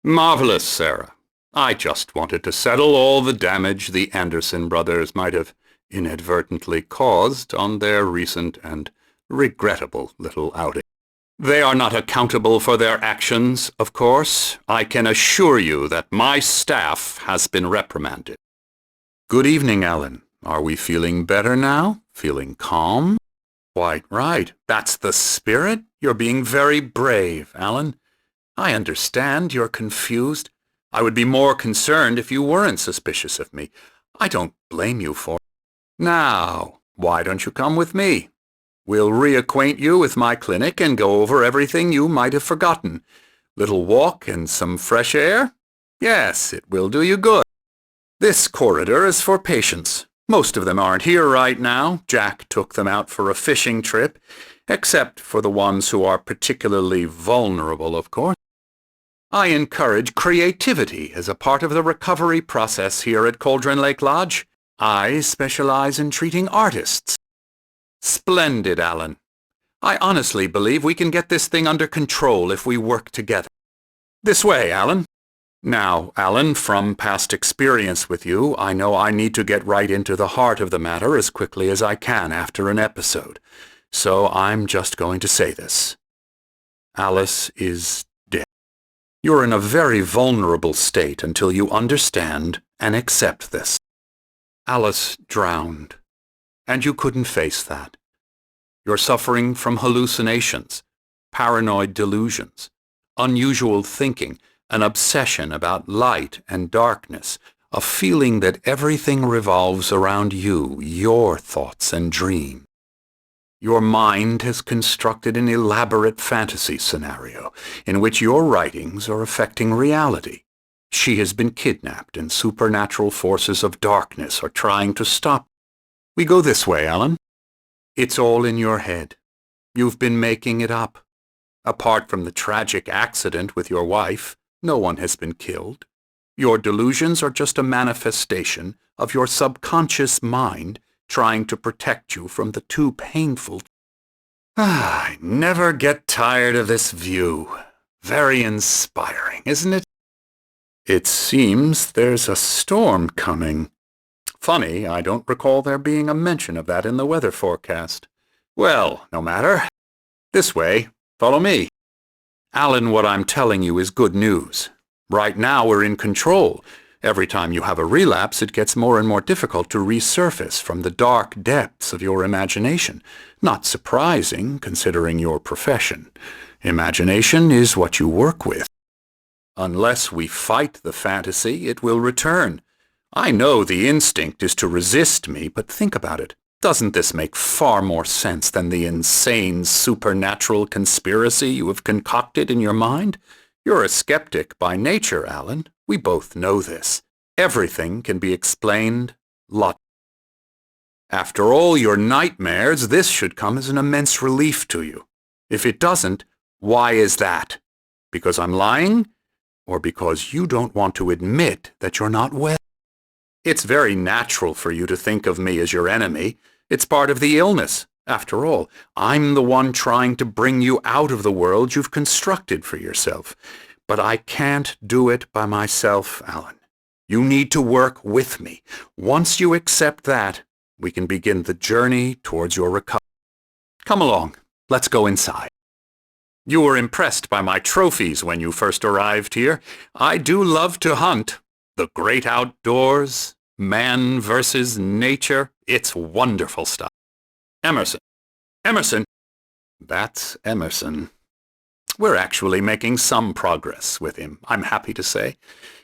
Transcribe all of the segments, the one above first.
Marvelous, Sarah. I just wanted to settle all the damage the Anderson brothers might have inadvertently caused on their recent and regrettable little outing. They are not accountable for their actions, of course. I can assure you that my staff has been reprimanded. Good evening, Alan. Are we feeling better now? Feeling calm? Quite right. That's the spirit. You're being very brave, Alan. I understand you're confused. I would be more concerned if you weren't suspicious of me. I don't blame you for it. Now, why don't you come with me? We'll reacquaint you with my clinic and go over everything you might have forgotten. Little walk and some fresh air? Yes, it will do you good. This corridor is for patients. Most of them aren't here right now. Jack took them out for a fishing trip, except for the ones who are particularly vulnerable, of course. I encourage creativity as a part of the recovery process here at Cauldron Lake Lodge. I specialize in treating artists. Splendid, Alan. I honestly believe we can get this thing under control if we work together. This way, Alan. Now, Alan, from past experience with you, I know I need to get right into the heart of the matter as quickly as I can after an episode. So I'm just going to say this. Alice is dead. You're in a very vulnerable state until you understand and accept this. Alice drowned, and you couldn't face that. You're suffering from hallucinations, paranoid delusions, unusual thinking, an obsession about light and darkness, a feeling that everything revolves around you, your thoughts and dreams. Your mind has constructed an elaborate fantasy scenario in which your writings are affecting reality. She has been kidnapped and supernatural forces of darkness are trying to stop. We go this way, Alan. It's all in your head. You've been making it up. Apart from the tragic accident with your wife, no one has been killed. Your delusions are just a manifestation of your subconscious mind trying to protect you from the too painful. I never get tired of this view. Very inspiring, isn't it? It seems there's a storm coming. Funny, I don't recall there being a mention of that in the weather forecast. Well, no matter. This way, follow me. Alan, what I'm telling you is good news. Right now we're in control. Every time you have a relapse, it gets more and more difficult to resurface from the dark depths of your imagination. Not surprising, considering your profession. Imagination is what you work with. Unless we fight the fantasy, it will return. I know the instinct is to resist me, but think about it. Doesn't this make far more sense than the insane supernatural conspiracy you have concocted in your mind? You're a skeptic by nature, Alan. We both know this. Everything can be explained logically. After all your nightmares, this should come as an immense relief to you. If it doesn't, why is that? Because I'm lying? Or because you don't want to admit that you're not well? It's very natural for you to think of me as your enemy. It's part of the illness. After all, I'm the one trying to bring you out of the world you've constructed for yourself. But I can't do it by myself, Alan. You need to work with me. Once you accept that, we can begin the journey towards your recovery. Come along. Let's go inside. You were impressed by my trophies when you first arrived here. I do love to hunt. The great outdoors, man versus nature, it's wonderful stuff. Emerson. Emerson. That's Emerson. We're actually making some progress with him, I'm happy to say.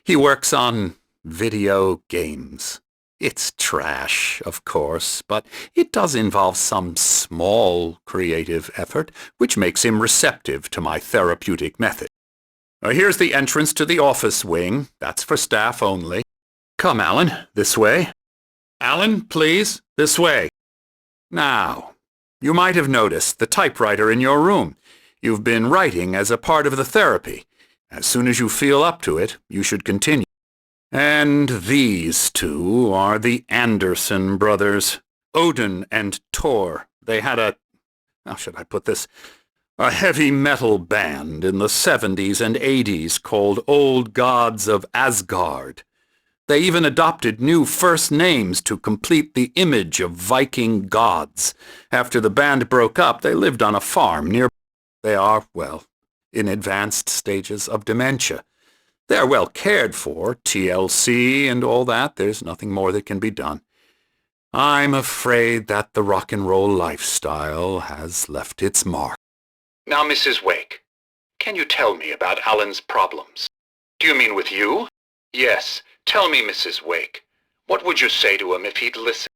He works on video games. It's trash, of course, but it does involve some small creative effort, which makes him receptive to my therapeutic method. Here's the entrance to the office wing. That's for staff only. Come, Alan, this way. Alan, please, this way. Now, you might have noticed the typewriter in your room. You've been writing as a part of the therapy. As soon as you feel up to it, you should continue. And these two are the Anderson brothers, Odin and Tor. They had a, how should I put this, A heavy metal band in the 70s and 80s called Old Gods of Asgard. They even adopted new first names to complete the image of Viking gods. After the band broke up, they lived on a farm near. They are, well, in advanced stages of dementia. They are well cared for, TLC and all that. There's nothing more that can be done. I'm afraid that the rock and roll lifestyle has left its mark. Now, Mrs. Wake, can you tell me about Alan's problems? Do you mean with you? Yes. Tell me, Mrs. Wake, what would you say to him if he'd listen?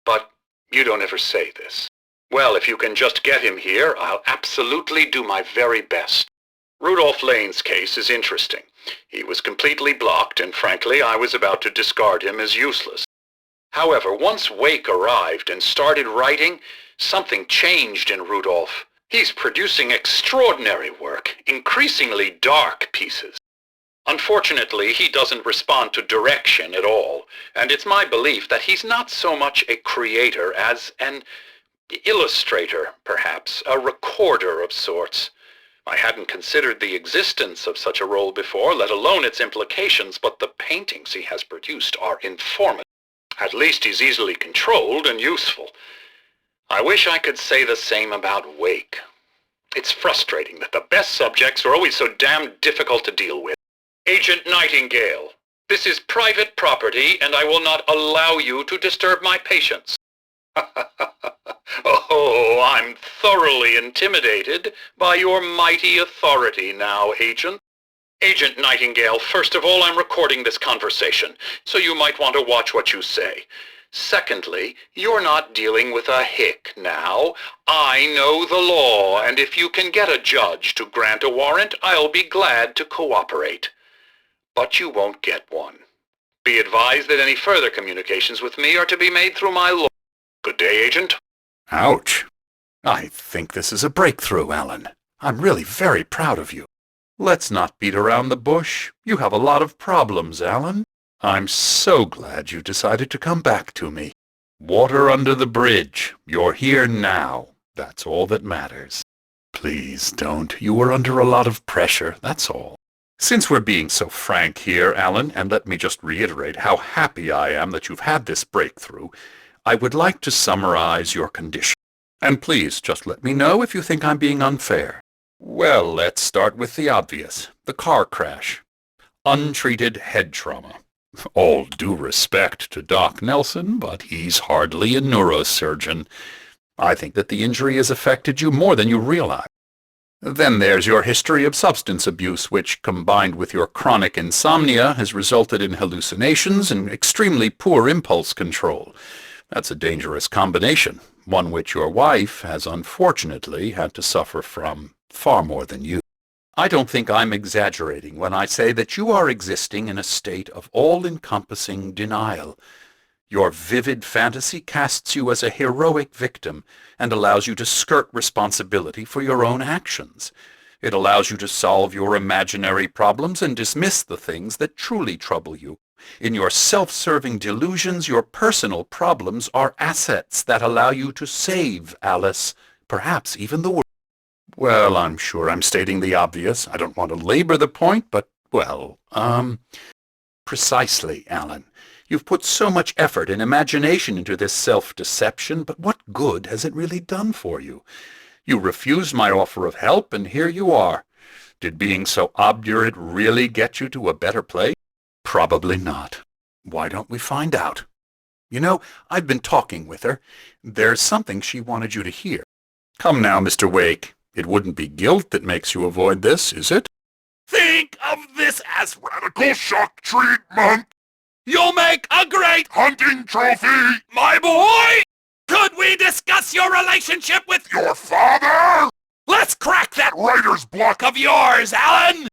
But you don't ever say this. Well, if you can just get him here, I'll absolutely do my very best. Rudolph Lane's case is interesting. He was completely blocked, and frankly, I was about to discard him as useless. However, once Wake arrived and started writing, something changed in Rudolph. He's producing extraordinary work, increasingly dark pieces. Unfortunately, he doesn't respond to direction at all, and it's my belief that he's not so much a creator as an illustrator, perhaps, a recorder of sorts. I hadn't considered the existence of such a role before, let alone its implications, but the paintings he has produced are informative. At least he's easily controlled and useful. I wish I could say the same about Wake. It's frustrating that the best subjects are always so damn difficult to deal with. Agent Nightingale, this is private property, and I will not allow you to disturb my patients. Oh, I'm thoroughly intimidated by your mighty authority now, Agent. Agent Nightingale, first of all, I'm recording this conversation, so you might want to watch what you say. Secondly, you're not dealing with a hick now. I know the law, and if you can get a judge to grant a warrant, I'll be glad to cooperate. But you won't get one. Be advised that any further communications with me are to be made through my lawyer. Good day, Agent. Ouch. I think this is a breakthrough, Alan. I'm really very proud of you. Let's not beat around the bush. You have a lot of problems, Alan. I'm so glad you decided to come back to me. Water under the bridge. You're here now. That's all that matters. Please don't. You were under a lot of pressure, that's all. Since we're being so frank here, Alan, and let me just reiterate how happy I am that you've had this breakthrough, I would like to summarize your condition. And please just let me know if you think I'm being unfair. Well, let's start with the obvious. The car crash. Untreated head trauma. All due respect to Doc Nelson, but he's hardly a neurosurgeon. I think that the injury has affected you more than you realize. Then there's your history of substance abuse, which, combined with your chronic insomnia, has resulted in hallucinations and extremely poor impulse control. That's a dangerous combination, one which your wife has unfortunately had to suffer from far more than you. I don't think I'm exaggerating when I say that you are existing in a state of all-encompassing denial. Your vivid fantasy casts you as a heroic victim and allows you to skirt responsibility for your own actions. It allows you to solve your imaginary problems and dismiss the things that truly trouble you. In your self-serving delusions, your personal problems are assets that allow you to save Alice, perhaps even the world. Well, I'm sure I'm stating the obvious. I don't want to labor the point, but, well, precisely, Alan. You've put so much effort and imagination into this self-deception, but what good has it really done for you? You refused my offer of help, and here you are. Did being so obdurate really get you to a better place? Probably not. Why don't we find out? You know, I've been talking with her. There's something she wanted you to hear. Come now, Mr. Wake. It wouldn't be guilt that makes you avoid this, is it? Think of this as radical shock treatment. You'll make a great Hunting trophy. my boy! Could we discuss your relationship with Your father. Let's crack that Writer's block. of yours, Alan!